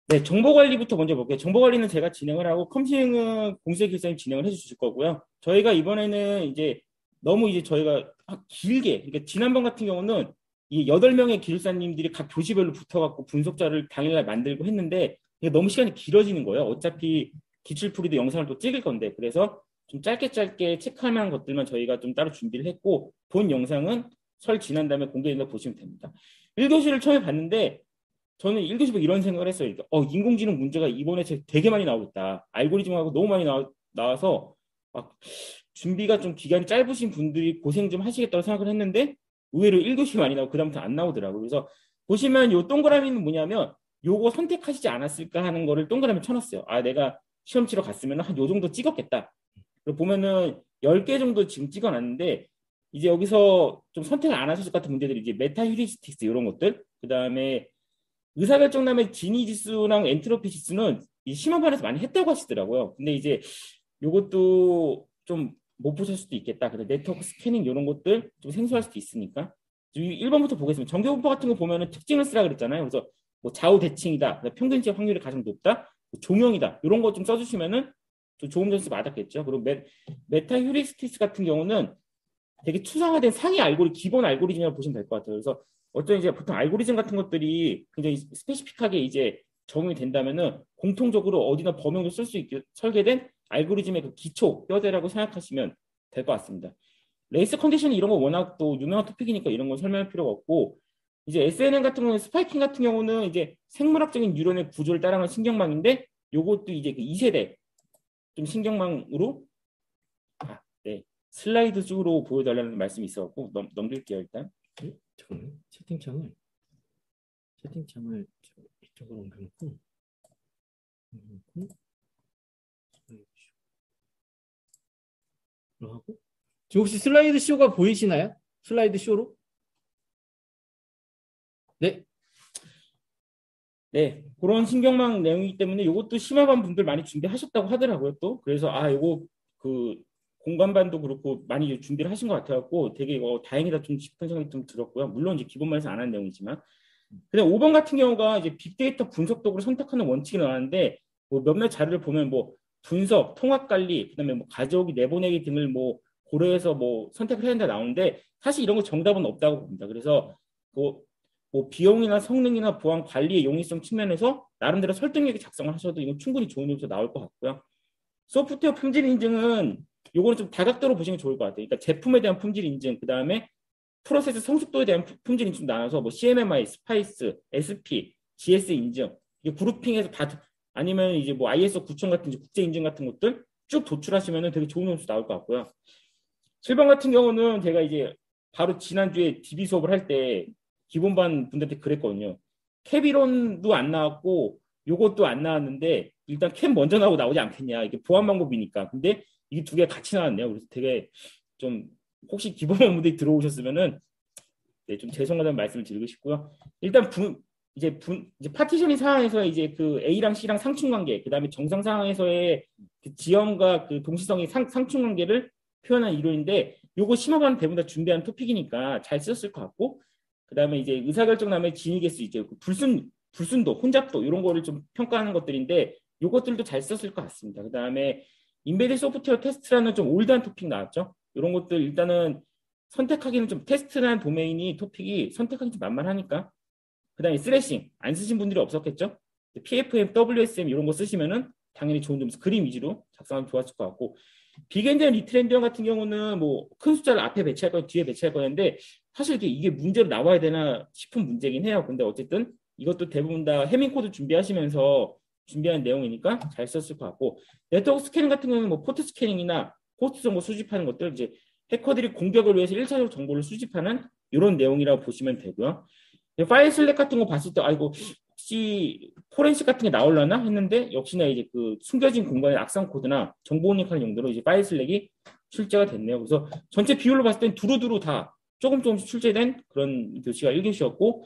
네, 정보관리부터 먼저 볼게요. 정보관리는 제가 진행을 하고 컴시행은 공세기사님 진행을 해주실 거고요. 저희가 이번에는 이제 너무 이제 저희가 길게, 그러니까 지난번 같은 경우는 이 8명의 기술사님들이 각 교시별로 붙어갖고 분석자를 당일날 만들고 했는데 이게 너무 시간이 길어지는 거예요. 어차피 기출풀이도 영상을 또 찍을 건데 그래서 좀 짧게 짧게 체크할 만한 것들만 저희가 좀 따로 준비를 했고 본 영상은 설 지난 다음에 공개된다고 보시면 됩니다. 1교시를 처음에 봤는데 저는 1교시 보 이런 생각을 했어요. 인공지능 문제가 이번에 되게 많이 나오겠다. 알고리즘하고 너무 많이 나와서 막 준비가 좀 기간이 짧으신 분들이 고생 좀 하시겠다고 생각을 했는데 의외로 1교시 많이 나오고 그다음부터 안 나오더라고요. 그래서 보시면 요 동그라미는 뭐냐면 요거 선택하시지 않았을까 하는 거를 동그라미 쳐놨어요. 아, 내가 시험 치러 갔으면 한 요 정도 찍었겠다. 그리고 보면은 10개 정도 지금 찍어놨는데 이제 여기서 좀 선택을 안 하셨을 것 같은 문제들이 이제 메타 휴리스틱스 이런 것들 그다음에 의사결정남의 지니 지수랑 엔트로피 지수는 이 심화반에서 많이 했다고 하시더라고요. 근데 이제 요것도 좀 못 보실 수도 있겠다. 근데 네트워크 스캐닝 이런 것들 좀 생소할 수도 있으니까. 1번부터 보겠습니다. 정규분포 같은 거 보면은 특징을 쓰라 그랬잖아요. 그래서 뭐 좌우 대칭이다. 평균치 확률이 가장 높다. 종용이다. 이런 거 좀 써주시면은 좀 좋은 점수 받았겠죠. 그리고 메타 휴리스티스 같은 경우는 되게 추상화된 상위 기본 알고리즘이라고 보시면 될 것 같아요. 그래서 어떤 이제 보통 알고리즘 같은 것들이 굉장히 스페시픽하게 이제 적용이 된다면은 공통적으로 어디나 범용도 쓸 수 있게 설계된 알고리즘의 그 기초 뼈대라고 생각하시면 될 것 같습니다. 레이스 컨디션 이런 거 워낙 또 유명한 토픽이니까 이런 건 설명할 필요가 없고 이제 SNN 같은 경우는 스파이킹 같은 경우는 이제 생물학적인 뉴런의 구조를 따라가는 신경망인데 요것도 이제 그 2세대 좀 신경망으로 네, 슬라이드 쪽으로 보여달라는 말씀이 있어갖고 넘길게요 일단. 잠깐만 채팅창을 이쪽으로 옮겨놓고 하고 지금 혹시 슬라이드 쇼가 보이시나요? 슬라이드 쇼로? 네. 네, 그런 신경망 내용이기 때문에 이것도 심화반 분들 많이 준비하셨다고 하더라고요 또. 그래서 요거 그 공간반도 그렇고 많이 준비를 하신 것 같아갖고 되게 다행이다 좀 싶은 생각이 좀 들었고요. 물론 이제 기본반에서 안 한 내용이지만. 근데 5번 같은 경우가 이제 빅데이터 분석 도구를 선택하는 원칙이 나왔는데 뭐 몇몇 자료를 보면 뭐 분석, 통합 관리, 그다음에 뭐 가져오기, 내보내기 등을 뭐 고려해서 뭐 선택을 해야 된다 나오는데 사실 이런 거 정답은 없다고 봅니다. 그래서 뭐 비용이나 성능이나 보안 관리의 용이성 측면에서 나름대로 설득력 있게 작성을 하셔도 이건 충분히 좋은 점수 나올 것 같고요. 소프트웨어 품질 인증은 요거는 좀 다각도로 보시면 좋을 것 같아요. 그러니까 제품에 대한 품질 인증, 그다음에 프로세스 성숙도에 대한 품질 인증 나눠서 뭐 CMMI, 스파이스, SP, GS 인증, 이게 그룹핑해서 다 아니면 이제 뭐 ISO 9000 같은 국제 인증 같은 것들 쭉 도출하시면 되게 좋은 점수 나올 것 같고요. 7번 같은 경우는 제가 이제 바로 지난주에 DB 수업을 할 때 기본반 분들한테 그랬거든요. 캡이론도 안 나왔고 요것도 안 나왔는데 일단 캡 먼저 나오지 않겠냐. 이게 보안 방법이니까. 근데 이게 두 개 같이 나왔네요. 그래서 되게 좀 혹시 기본반 분들이 들어오셨으면은 네, 좀 죄송하다는 말씀을 드리고 싶고요. 일단 이제 파티셔닝 상황에서 이제 그 A랑 C랑 상충 관계, 그다음에 정상 상황에서의 그 지형과 그 동시성의 상충 관계를 표현한 이론인데 요거 심화반 대부분 다 준비한 토픽이니까 잘 쓰셨을 것 같고 그다음에 이제 의사결정남의 진위 개수 이제 그 불순도, 혼잡도 이런 거를 좀 평가하는 것들인데 요것들도 잘 썼을 것 같습니다. 그다음에 인베드 소프트웨어 테스트라는 좀 올드한 토픽 나왔죠. 이런 것들 일단은 선택하기는 좀 테스트라는 도메인이 토픽이 선택하기 좀 만만하니까 그다음에 스래싱 안 쓰신 분들이 없었겠죠. PFM, WSM 이런 거 쓰시면은 당연히 좋은 점수 그림 위주로 작성하면 좋았을 것 같고 빅엔드 리트렌디언 같은 경우는 뭐 큰 숫자를 앞에 배치할 거 뒤에 배치할 거였는데 사실 이게 문제로 나와야 되나 싶은 문제긴 해요. 근데 어쨌든 이것도 대부분 다 해밍 코드 준비하시면서 준비한 내용이니까 잘 썼을 것 같고 네트워크 스캐닝 같은 경우는 뭐 포트 스캐닝이나 호스트 정보 수집하는 것들 이제 해커들이 공격을 위해서 1차적으로 정보를 수집하는 이런 내용이라고 보시면 되고요. 파일 슬랙 같은 거 봤을 때 아이고 혹시 포렌식 같은 게 나올려나 했는데 역시나 이제 그 숨겨진 공간의 악성 코드나 정보 입력하는 용도로 이제 파일 슬랙이 출제가 됐네요. 그래서 전체 비율로 봤을 땐 두루두루 다 조금씩 출제된 그런 교시가 1교시였고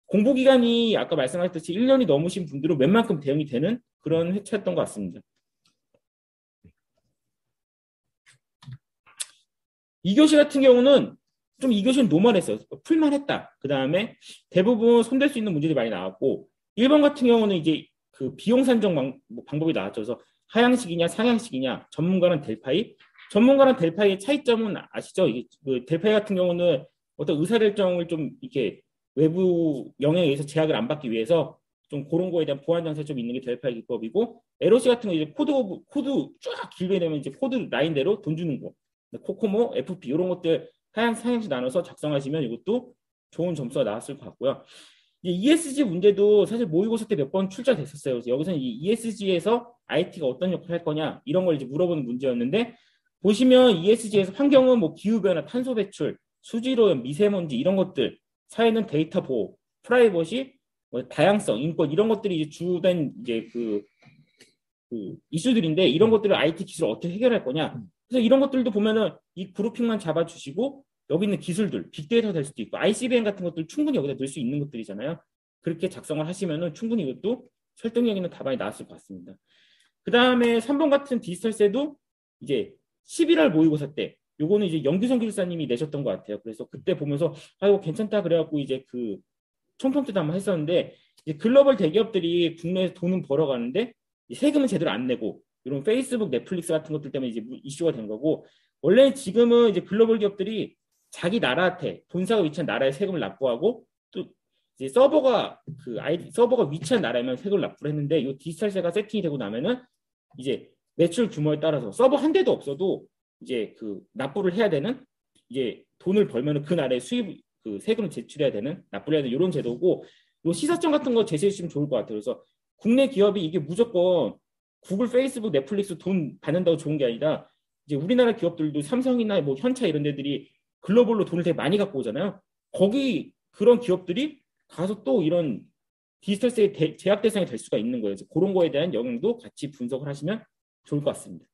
공부 기간이 아까 말씀하셨듯이 1년이 넘으신 분들은 웬만큼 대응이 되는 그런 회차였던 것 같습니다. 2교시 같은 경우는 좀 2교시는 노멀했어요. 풀만 했다. 그 다음에 대부분 손댈 수 있는 문제들이 많이 나왔고 1번 같은 경우는 이제 그 비용 산정 방법이 나왔죠. 그래서 하향식이냐 상향식이냐 전문가는 델파이의 차이점은 아시죠? 이게 그 델파이 같은 경우는 어떤 의사결정을 좀 이렇게 외부 영향에 의해서 제약을 안 받기 위해서 좀 그런 거에 대한 보안 장치가 좀 있는 게 델파이 기법이고 LOC 같은 거 이제 코드 쫙 길게 되면 이제 코드 라인대로 돈 주는 거. 코코모, FP 이런 것들 상향식 나눠서 작성하시면 이것도 좋은 점수가 나왔을 것 같고요. ESG 문제도 사실 모의고사 때 몇 번 출제됐었어요. 그래서 여기서는 이 ESG에서 IT가 어떤 역할을 할 거냐 이런 걸 이제 물어보는 문제였는데 보시면 ESG에서 환경은 뭐 기후변화, 탄소 배출, 수질오염, 미세먼지 이런 것들, 사회는 데이터 보호, 프라이버시, 뭐 다양성, 인권 이런 것들이 이제 주된 이제 그 이슈들인데 이런 것들을 IT 기술 어떻게 해결할 거냐. 그래서 이런 것들도 보면은 이 그룹핑만 잡아주시고 여기 있는 기술들, 빅데이터 될 수도 있고 ICBM 같은 것들 충분히 여기다 넣을 수 있는 것들이잖아요. 그렇게 작성을 하시면은 충분히 이것도 설득력 있는 답안이 나왔을 것 같습니다. 그 다음에 3번 같은 디지털세도 이제 11월 모의고사 때 요거는 이제 영규성 기술사님이 내셨던 것 같아요. 그래서 그때 보면서 이거 괜찮다 그래갖고 이제 그 총평 때도 한번 했었는데 이제 글로벌 대기업들이 국내에서 돈은 벌어가는데 세금은 제대로 안 내고 이런 페이스북, 넷플릭스 같은 것들 때문에 이제 이슈가 된 거고 원래 지금은 이제 글로벌 기업들이 자기 나라한테 본사가 위치한 나라에 세금을 납부하고 또 이제 서버가 위치한 나라에만 세금을 납부를 했는데 이 디지털세가 세팅이 되고 나면은 이제 매출 규모에 따라서 서버 한 대도 없어도 이제 그 납부를 해야 되는 이제 돈을 벌면은 그 나라에 수입 그 세금을 제출해야 되는 납부를 해야 되는 이런 제도고 요 시사점 같은 거 제시해 주시면 좋을 것 같아요. 그래서 국내 기업이 이게 무조건 구글, 페이스북, 넷플릭스 돈 받는다고 좋은 게 아니라 이제 우리나라 기업들도 삼성이나 뭐 현차 이런 데들이 글로벌로 돈을 되게 많이 갖고 오잖아요. 거기 그런 기업들이 가서 또 이런 디지털세 제약 대상이 될 수가 있는 거예요. 그래서 그런 거에 대한 영향도 같이 분석을 하시면 좋을 것 같습니다.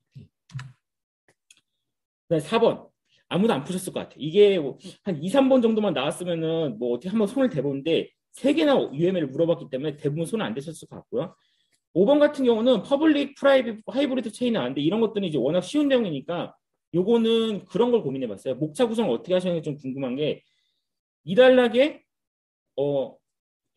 4번. 아무도 안 푸셨을 것 같아요. 이게 한 2, 3번 정도만 나왔으면은 뭐 어떻게 한번 손을 대보는데 3개나 UML을 물어봤기 때문에 대부분 손은 안 대셨을 것 같고요. 5번 같은 경우는 퍼블릭, 프라이빗, 하이브리드 체인이 나왔는데 이런 것들은 이제 워낙 쉬운 내용이니까 요거는 그런 걸 고민해봤어요. 목차 구성을 어떻게 하시는지 좀 궁금한 게 이달락에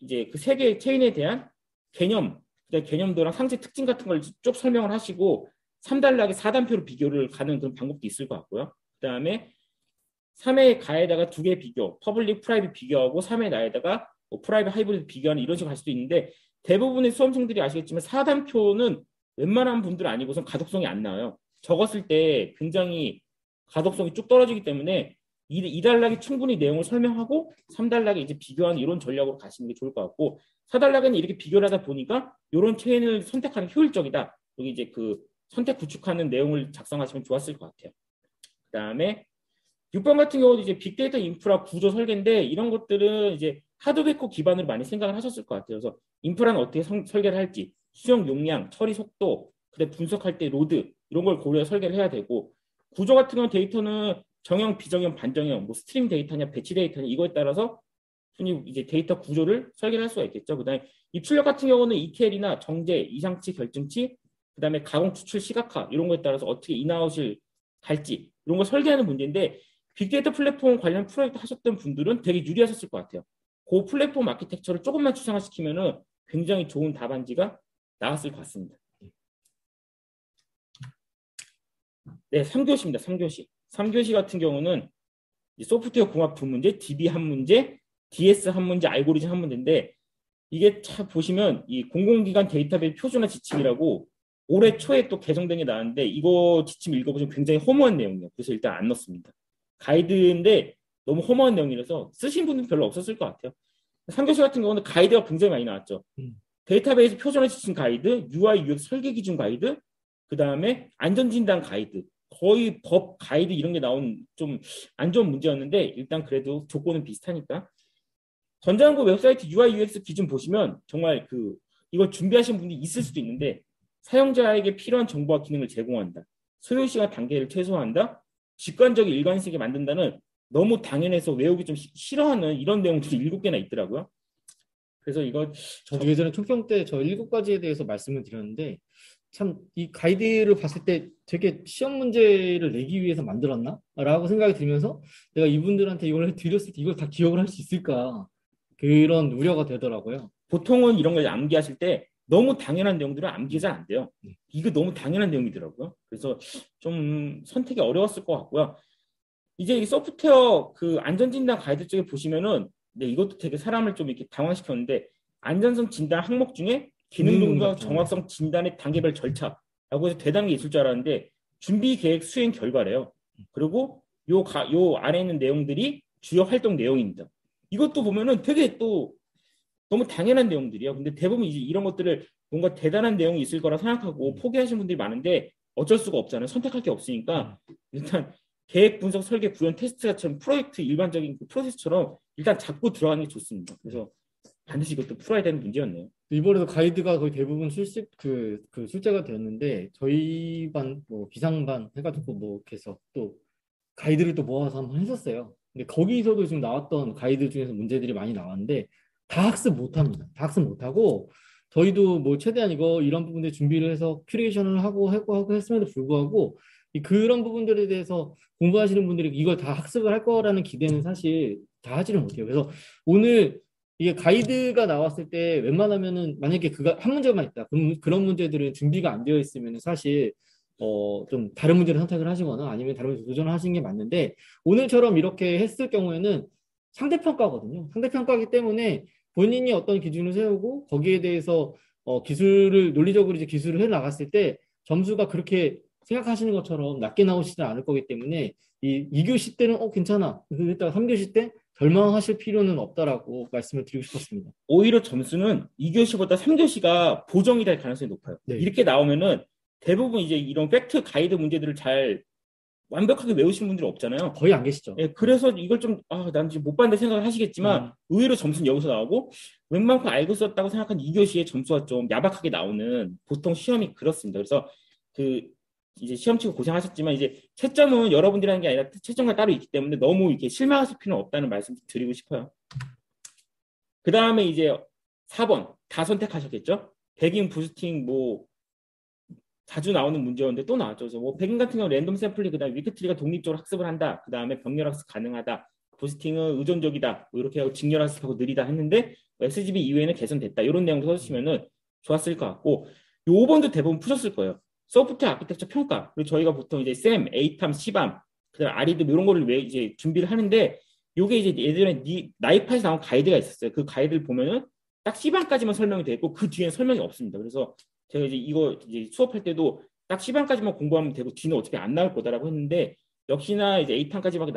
이제 그 3개의 체인에 대한 개념도랑 상세 특징 같은 걸 쭉 설명을 하시고 3단락에 4단표로 비교를 가는 그런 방법도 있을 것 같고요. 그 다음에 3의 가에다가 2개 비교, 퍼블릭, 프라이빗 비교하고 3의 나에다가 뭐 프라이빗, 하이브리드 비교하는 이런 식으로 할 수도 있는데 대부분의 수험생들이 아시겠지만 4단표는 웬만한 분들 아니고선 가독성이 안 나와요. 적었을 때 굉장히 가독성이 쭉 떨어지기 때문에 2단락에 충분히 내용을 설명하고 3단락에 이제 비교하는 이런 전략으로 가시는 게 좋을 것 같고 4단락에는 이렇게 비교를 하다 보니까 이런 체인을 선택하는 효율적이다. 여기 이제 그 선택 구축하는 내용을 작성하시면 좋았을 것 같아요. 그 다음에 6번 같은 경우도 이제 빅데이터 인프라 구조 설계인데 이런 것들은 이제 하드웨어 기반으로 많이 생각을 하셨을 것 같아요. 그래서 인프라는 어떻게 설계를 할지, 수용 용량, 처리 속도, 그다음 분석할 때 로드 이런 걸 고려해 설계를 해야 되고 구조 같은 경우는 데이터는 정형, 비정형, 반정형, 뭐 스트림 데이터냐, 배치 데이터냐 이거에 따라서 흔히 이제 데이터 구조를 설계를 할 수가 있겠죠. 그다음에 입출력 같은 경우는 ETL이나 정제, 이상치, 결정치, 그다음에 가공, 추출, 시각화 이런 거에 따라서 어떻게 인아웃을 갈지 이런 걸 설계하는 문제인데 빅데이터 플랫폼 관련 프로젝트 하셨던 분들은 되게 유리하셨을 것 같아요. 그 플랫폼 아키텍처를 조금만 추상화시키면은 굉장히 좋은 답안지가 나왔을 것 같습니다. 네, 3교시입니다. 3교시. 3교시 같은 경우는 소프트웨어 공학 두 문제, DB 한 문제, DS 한 문제, 알고리즘 한 문제인데 이게 참 보시면 이 공공기관 데이터베이스 표준화 지침이라고 올해 초에 또 개정된 게 나왔는데 이거 지침 읽어보시면 굉장히 허무한 내용이에요. 그래서 일단 안 넣습니다. 가이드인데 너무 허무한 내용이라서 쓰신 분은 별로 없었을 것 같아요. 3교시 같은 경우는 가이드가 굉장히 많이 나왔죠. 데이터베이스 표준화 지침 가이드, UI, UX 설계 기준 가이드, 그 다음에 안전진단 가이드, 거의 법 가이드 이런 게 나온 좀 안 좋은 문제였는데 일단 그래도 조건은 비슷하니까 전자연구 웹사이트 UI, UX 기준 보시면 정말 이걸 준비하신 분이 있을 수도 있는데 사용자에게 필요한 정보와 기능을 제공한다. 소요 시간 단계를 최소화한다. 직관적인 일관성있게 만든다는 너무 당연해서 외우기 좀 싫어하는 이런 내용들이 7개나 있더라고요. 그래서 이거 저도 예전에 총평 때 저 7가지에 대해서 말씀을 드렸는데 참 이 가이드를 봤을 때 되게 시험 문제를 내기 위해서 만들었나? 라고 생각이 들면서 내가 이분들한테 이걸 드렸을 때 이걸 다 기억을 할 수 있을까? 그런 우려가 되더라고요. 보통은 이런 걸 암기하실 때 너무 당연한 내용들은 암기가 잘 안 돼요. 이거 너무 당연한 내용이더라고요. 그래서 좀 선택이 어려웠을 것 같고요. 이제 이 소프트웨어 그 안전진단 가이드 쪽에 보시면은 네, 이것도 되게 사람을 좀 이렇게 당황시켰는데 안전성 진단 항목 중에 기능 동작 정확성 진단의 단계별 절차라고 해서 대단한 게 있을 줄 알았는데 준비 계획 수행 결과래요. 그리고 요 안에 있는 내용들이 주요 활동 내용입니다. 이것도 보면은 되게 또 너무 당연한 내용들이에요. 근데 대부분 이제 이런 것들을 뭔가 대단한 내용이 있을 거라 생각하고 포기하시는 분들이 많은데 어쩔 수가 없잖아요. 선택할 게 없으니까 일단 계획 분석 설계 구현 테스트처럼 프로젝트 일반적인 그 프로세스처럼 일단 잡고 들어가는 게 좋습니다. 그래서 반드시 이것도 풀어야 되는 문제였네요. 이번에도 가이드가 거의 대부분 그 출제가 되었는데 저희 반 뭐 비상반 해가지고 뭐 이렇게 해서 또 가이드를 또 모아서 한번 했었어요. 근데 거기서도 지금 나왔던 가이드 중에서 문제들이 많이 나왔는데 다 학습 못합니다. 다 학습 못하고 저희도 뭐 최대한 이런 부분들 준비를 해서 큐레이션을 하고 했음에도 불구하고 그런 부분들에 대해서 공부하시는 분들이 이걸 다 학습을 할 거라는 기대는 사실 다 하지를 못해요. 그래서 오늘 이게 가이드가 나왔을 때 웬만하면은 만약에 그가 한 문제만 있다. 그럼 그런 문제들은 준비가 안 되어 있으면 사실 좀 다른 문제를 선택을 하시거나 아니면 다른 문제 도전을 하시는 게 맞는데 오늘처럼 이렇게 했을 경우에는 상대평가거든요. 상대평가이기 때문에 본인이 어떤 기준을 세우고 거기에 대해서 기술을 논리적으로 이제 기술을 해 나갔을 때 점수가 그렇게 생각하시는 것처럼 낮게 나오시지 않을 거기 때문에 2교시 때는 괜찮아. 그랬다가 3교시 때 절망하실 필요는 없다라고 말씀을 드리고 싶었습니다. 오히려 점수는 2교시보다 3교시가 보정이 될 가능성이 높아요. 네. 이렇게 나오면은 대부분 이제 이런 팩트 가이드 문제들을 잘 완벽하게 외우시는 분들이 없잖아요. 거의 안 계시죠. 예, 그래서 이걸 좀, 난 지금 못 봤는데 생각을 하시겠지만, 의외로 점수는 여기서 나오고, 웬만큼 알고 썼다고 생각한 2교시의 점수가 좀 야박하게 나오는 보통 시험이 그렇습니다. 그래서 이제 시험 치고 고생하셨지만, 이제 채점은 여러분들이 하는 게 아니라 채점과 따로 있기 때문에 너무 이렇게 실망하실 필요는 없다는 말씀 드리고 싶어요. 그 다음에 이제 4번, 다 선택하셨겠죠? 백인 부스팅, 자주 나오는 문제였는데 또 나왔죠. 그래서 백인 같은 경우 랜덤 샘플링, 그다음에 위크트리가 독립적으로 학습을 한다. 그다음에 병렬 학습 가능하다. 부스팅은 의존적이다. 이렇게 하고 직렬 학습하고 느리다 했는데 SGB 이후에는 개선됐다. 이런 내용도 써주시면은 좋았을 것 같고 요 5번도 대부분 푸셨을 거예요. 소프트웨어 아키텍처 평가. 그리고 저희가 보통 이제 샘, 에이탐, 시밤, 그다음에 아리드 이런 거를 왜 이제 준비를 하는데 요게 이제 예전에 나이파에서 나온 가이드가 있었어요. 그 가이드를 보면은 딱 시밤까지만 설명이 돼 있고 그 뒤에는 설명이 없습니다. 그래서 제가 이제 이거 이제 수업할 때도 딱 시반까지만 공부하면 되고 뒤는 어차피 안 나올 거다라고 했는데 역시나 이제 A탄까지만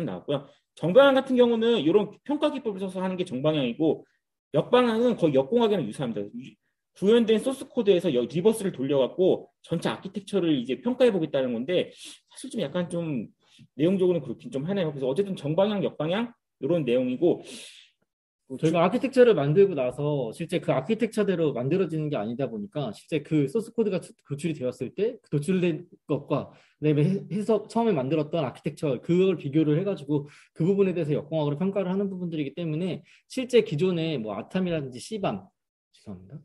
나왔고요. 정방향 같은 경우는 이런 평가 기법을 써서 하는 게 정방향이고 역방향은 거의 역공학이랑 유사합니다. 구현된 소스 코드에서 리버스를 돌려갖고 전체 아키텍처를 이제 평가해 보겠다는 건데 사실 좀 약간 좀 내용적으로는 그렇긴 좀 하네요. 그래서 어쨌든 정방향, 역방향 이런 내용이고 저희가 아키텍처를 만들고 나서 실제 그 아키텍처대로 만들어지는 게 아니다 보니까 실제 그 소스 코드가 도출이 되었을 때 그 도출된 것과 그다음에 해서 처음에 만들었던 아키텍처 그걸 비교를 해가지고 그 부분에 대해서 역공학으로 평가를 하는 부분들이기 때문에 실제 기존의 뭐 아탐이라든지 시밤 죄송합니다.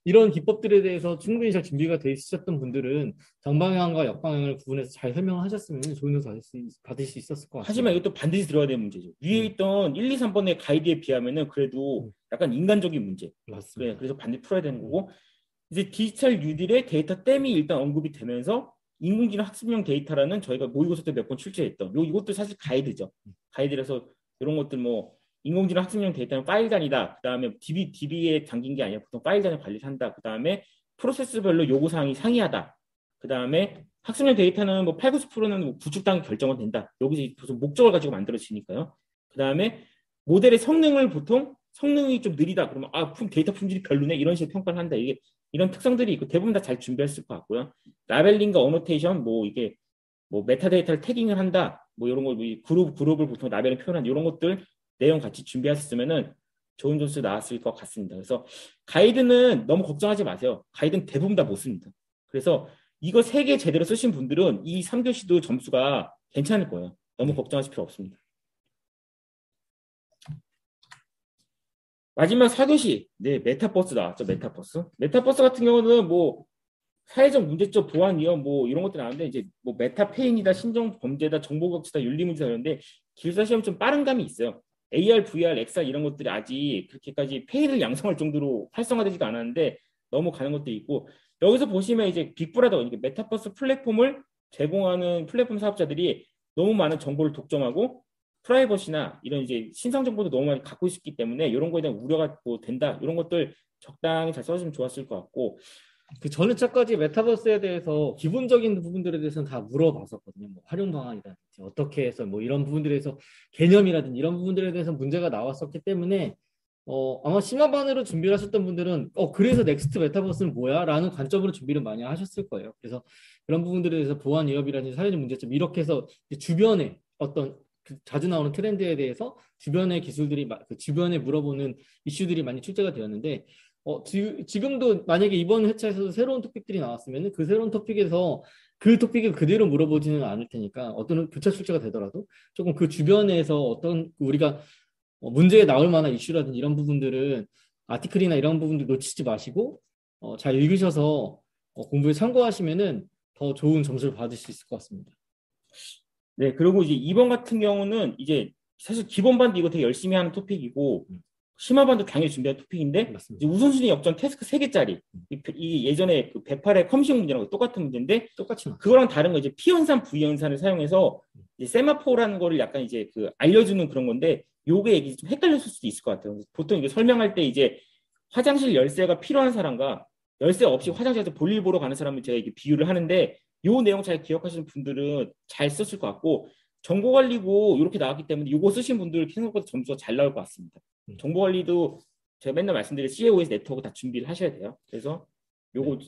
이런 기법들에 대해서 충분히 잘 준비가 돼 있으셨던 분들은 정방향과 역방향을 구분해서 잘 설명을 하셨으면 좋은 점수 받을 수 있었을 것 같아요. 하지만 이것도 반드시 들어야 되는 문제죠. 위에 있던 1, 2, 3번의 가이드에 비하면은 그래도 약간 인간적인 문제. 맞습니다. 그래서 반드시 풀어야 되는 거고 이제 디지털 뉴딜의 데이터 댐이 일단 언급이 되면서 인공지능 학습용 데이터라는 저희가 모의고사 때 몇 번 출제했던 이것도 사실 가이드죠. 가이드라서 이런 것들 인공지능 학습용 데이터는 파일 단위다. 그 다음에 DB에 담긴 게 아니라 보통 파일 단위 관리를 한다. 그 다음에 프로세스별로 요구사항이 상이하다. 그 다음에 학습용 데이터는 8, 90%는 구축 단계 결정은 된다. 여기서 무슨 목적을 가지고 만들어지니까요. 그 다음에 모델의 성능이 좀 느리다. 그러면 데이터 품질이 별로네. 이런 식으로 평가를 한다. 이런 특성들이 있고 대부분 다 잘 준비했을 것 같고요. 라벨링과 어노테이션, 이게 메타데이터를 태깅을 한다. 이런 거 그룹을 보통 라벨을 표현한 이런 것들 내용 같이 준비하셨으면은 좋은 점수 나왔을 것 같습니다. 그래서 가이드는 너무 걱정하지 마세요. 가이드는 대부분 다 못 씁니다. 그래서 이거 3개 제대로 쓰신 분들은 이 3교시도 점수가 괜찮을 거예요. 너무 걱정하실 필요 없습니다. 마지막 4교시, 메타버스 나왔죠. 메타버스 같은 경우는 사회적 문제점 보안 위험 이런 것들 나왔는데 이제 메타페인이다, 신종 범죄다, 정보격차다, 윤리문제다 이런데 기술사 시험 좀 빠른 감이 있어요. AR, VR, XR 이런 것들이 아직 그렇게까지 페이를 양성할 정도로 활성화되지가 않았는데 너무 가는 것도 있고 여기서 보시면 이제 빅브라더 이게 메타버스 플랫폼을 제공하는 플랫폼 사업자들이 너무 많은 정보를 독점하고 프라이버시나 이런 이제 신상 정보도 너무 많이 갖고 있기 때문에 이런 거에 대한 우려가 뭐 된다 이런 것들 적당히 잘 써주면 좋았을 것 같고 그 전에 차까지 메타버스에 대해서 기본적인 부분들에 대해서는 다 물어봤었거든요. 뭐 활용 방안이라든지 어떻게 해서 뭐 이런 부분들에 대해서 개념이라든지 이런 부분들에 대해서 문제가 나왔었기 때문에 아마 심화반으로 준비를 하셨던 분들은 그래서 넥스트 메타버스는 뭐야? 라는 관점으로 준비를 많이 하셨을 거예요. 그래서 그런 부분들에 대해서 보안 위협이라든지 사회적 문제점 이렇게 해서 주변에 어떤 그 자주 나오는 트렌드에 대해서 주변의 기술들이 그 주변에 물어보는 이슈들이 많이 출제가 되었는데 지금도 만약에 이번 회차에서도 새로운 토픽들이 나왔으면 그 새로운 토픽에서 그 토픽을 그대로 물어보지는 않을 테니까 어떤 교차 출제가 되더라도 조금 그 주변에서 어떤 우리가 문제에 나올 만한 이슈라든지 이런 부분들은 아티클이나 이런 부분들 놓치지 마시고 잘 읽으셔서 공부에 참고하시면은 더 좋은 점수를 받을 수 있을 것 같습니다. 네, 그리고 이제 이번 같은 경우는 이제 사실 기본반도 이거 되게 열심히 하는 토픽이고 심화반도 당연히 준비한 토픽인데 이제 우선순위 역전 태스크 3개짜리 이 예전에 그 108의 컴식 문제랑 똑같은 문제인데 똑같이 그거랑 다른 거 이제 P연산, V연산을 사용해서 이제 세마포라는 거를 약간 이제 그 알려주는 그런 건데 요게 얘기 좀 헷갈렸을 수도 있을 것 같아요. 보통 이게 설명할 때 이제 화장실 열쇠가 필요한 사람과 열쇠 없이 화장실에서 볼일 보러 가는 사람을 제가 이렇게 비유를 하는데 요 내용 잘 기억하시는 분들은 잘 썼을 것 같고 정보관리고 이렇게 나왔기 때문에 이거 쓰신 분들 생각보다 점수가 잘 나올 것 같습니다. 정보관리도 제가 맨날 말씀드린 CAOS 네트워크 다 준비를 하셔야 돼요. 그래서 요거 네.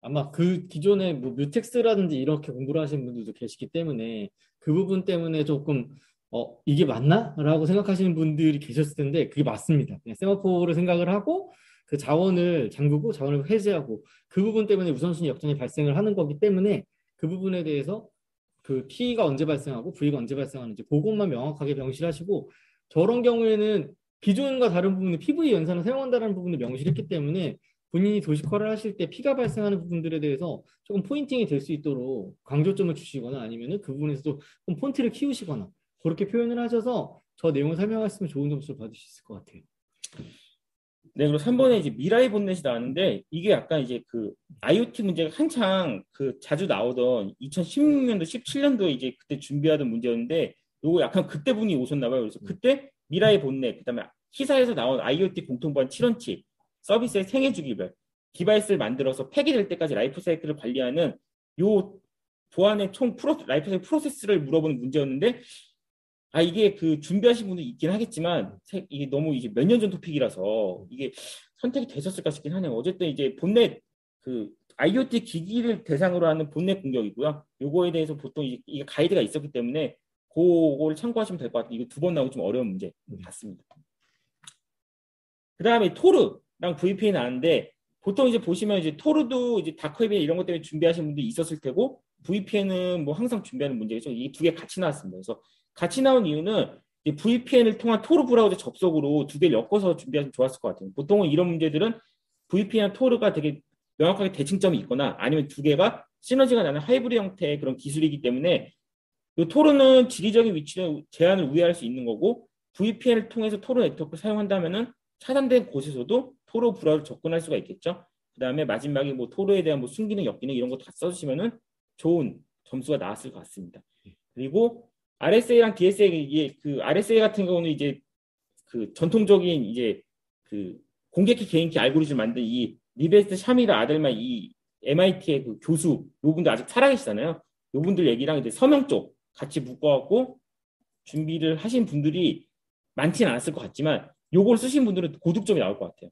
아마 그 기존에 뭐 뮤텍스라든지 이렇게 공부를 하시는 분들도 계시기 때문에 그 부분 때문에 조금 이게 맞나? 라고 생각하시는 분들이 계셨을 텐데 그게 맞습니다. 그냥 세마포를 생각을 하고 그 자원을 잠그고 자원을 해제하고 그 부분 때문에 우선순위 역전이 발생을 하는 거기 때문에 그 부분에 대해서 그 P가 언제 발생하고 V가 언제 발생하는지 그것만 명확하게 명시하시고 저런 경우에는 기존과 다른 부분은 PV 연산을 사용한다는 부분을 명시했기 때문에 본인이 도식화를 하실 때 P가 발생하는 부분들에 대해서 조금 포인팅이 될 수 있도록 강조점을 주시거나 아니면은 그 부분에서도 좀 폰트를 키우시거나 그렇게 표현을 하셔서 저 내용을 설명하시면 좋은 점수를 받을 수 있을 것 같아요. 네, 그리고 3번에 이제 미라이 본넷이 나왔는데 이게 약간 이제 그 IoT 문제가 한창 그 자주 나오던 2016년도, 17년도에 이제 그때 준비하던 문제였는데 요거 약간 그때 분이 오셨나 봐요. 그래서 그때 미라이 본넷, 그다음에 키사에서 나온 IoT 공통보안 7원칙, 서비스의 생애 주기별, 디바이스를 만들어서 폐기될 때까지 라이프 사이클을 관리하는 요 보안의 총 라이프 사이클 프로세스를 물어보는 문제였는데 이게 그 준비하신 분도 있긴 하겠지만 이게 너무 이제 몇 년 전 토픽이라서 이게 선택이 되셨을까 싶긴 하네요. 어쨌든 이제 본넷 그 IoT 기기를 대상으로 하는 본넷 공격이고요. 요거에 대해서 보통 이게 가이드가 있었기 때문에 그거를 참고하시면 될 것 같아요. 이거 두 번 나오기 좀 어려운 문제 같습니다. 그 다음에 토르랑 VPN 나왔는데 보통 이제 보시면 이제 토르도 이제 다크웹이나 이런 것 때문에 준비하신 분들이 있었을 테고 VPN은 뭐 항상 준비하는 문제겠죠. 이 두 개 같이 나왔습니다. 그래서 같이 나온 이유는 VPN을 통한 토르 브라우저 접속으로 두 개를 엮어서 준비하시면 좋았을 것 같아요. 보통은 이런 문제들은 VPN과 토르가 되게 명확하게 대칭점이 있거나 아니면 두 개가 시너지가 나는 하이브리드 형태의 그런 기술이기 때문에 이 토르는 지리적인 위치는 제한을 우회할 수 있는 거고 VPN을 통해서 토르 네트워크를 사용한다면은 차단된 곳에서도 토르 브라우저 접근할 수가 있겠죠. 그 다음에 마지막에 뭐 토르에 대한 뭐 순기능, 역기능 이런 거 다 써주시면은 좋은 점수가 나왔을 것 같습니다. 그리고 RSA랑 DSA 이게 그 RSA 같은 경우는 이제 그 전통적인 이제 그 공개키 개인키 알고리즘 만든 이 리베스트 샤미라 아델만 이 MIT의 그 교수 요분들 아직 살아계시잖아요. 요분들 얘기랑 이제 서명 쪽 같이 묶어갖고 준비를 하신 분들이 많지는 않았을 것 같지만 요걸 쓰신 분들은 고득점이 나올 것 같아요.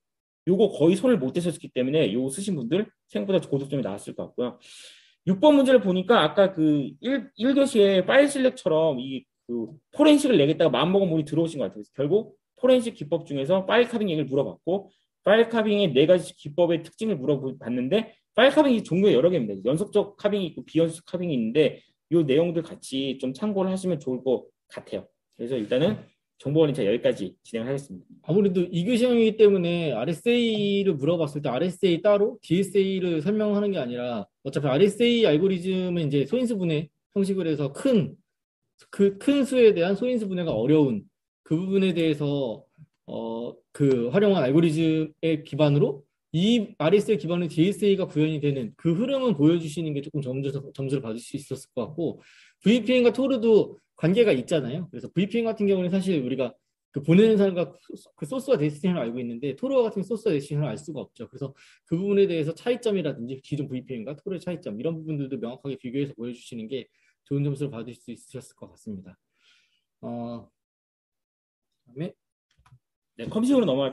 요거 거의 손을 못 대셨기 때문에 요거 쓰신 분들 생각보다 고득점이 나왔을 것 같고요. 6번 문제를 보니까 아까 그 1교시에 파일 실렉처럼 이 그 포렌식을 내겠다가 마음먹은 분이 들어오신 것 같아요. 결국 포렌식 기법 중에서 파일 카빙 얘기를 물어봤고 파일 카빙의 네 가지 기법의 특징을 물어봤는데 파일 카빙이 종류가 여러 개입니다. 연속적 카빙이 있고 비연속 카빙이 있는데 이 내용들 같이 좀 참고를 하시면 좋을 것 같아요. 그래서 일단은 정보원이 제가 여기까지 진행하겠습니다. 아무래도 2교시형이기 때문에 RSA를 물어봤을 때 RSA 따로 DSA를 설명하는 게 아니라 어차피 RSA 알고리즘은 이제 소인수 분해 형식으로 해서 큰 수에 대한 소인수 분해가 어려운 그 부분에 대해서 그 활용한 알고리즘의 기반으로 이 RSA 기반의 DSA가 구현이 되는 그 흐름은 보여주시는 게 조금 점수를 받을 수 있었을 것 같고 VPN과 토르도 관계가 있잖아요. 그래서 VPN 같은 경우는 사실 우리가 그 보내는 사람과 그 소스와 데스티네이션을 알고 있는데 토르와 같은 소스와 데스티네이션을 알 수가 없죠. 그래서 그 부분에 대해서 차이점이라든지 기존 VPN과 토르의 차이점 이런 부분들도 명확하게 비교해서 보여주시는 게 좋은 점수를 받을 수 있으셨을 것 같습니다. 그다음에 네, 컴식으로 넘어갈